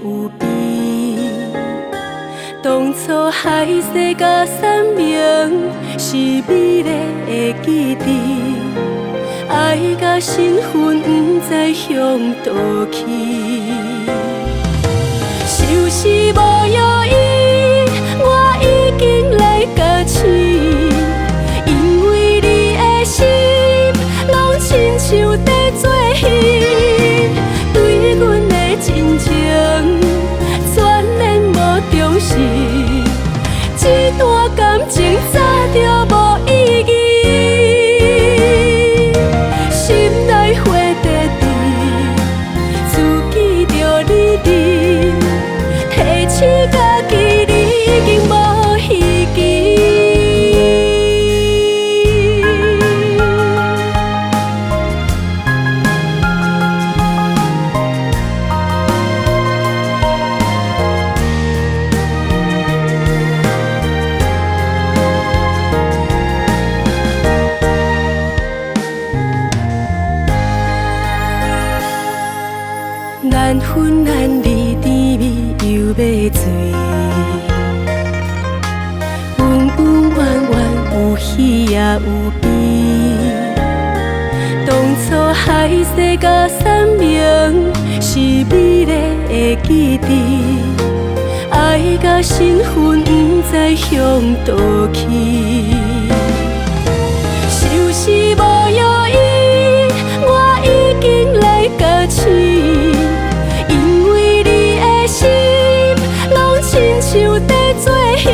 有味。当初海誓甲山盟是美丽的记忆，爱甲身份不知向倒去。是是无药医，我已经来甲醒，因为你的心拢亲像在做戏，对阮的真情全然无重视，这段感情早就无意义。心内花在地，自记着你伫，提醒家己你已经无希冀。难分难离，甜蜜又要醉，温温暖暖有喜也有悲。当初海誓甲山盟是美丽的记忆，爱甲身份不知向倒去。是是无药医，我已经来甲醒。亲像在做戏，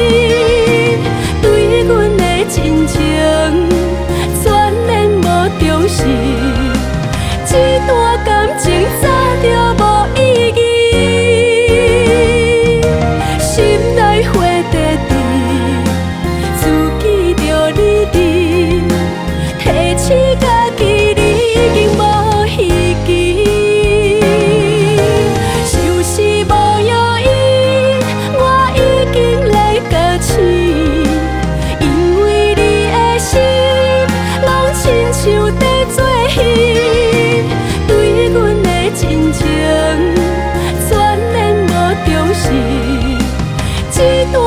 对阮的真情全然无重视，这段感情早就无意义。心内花在地，自记着你伫，提醒家己你已经无希冀。因为你的心拢亲像在做戏，对阮的真情全然无重视，这段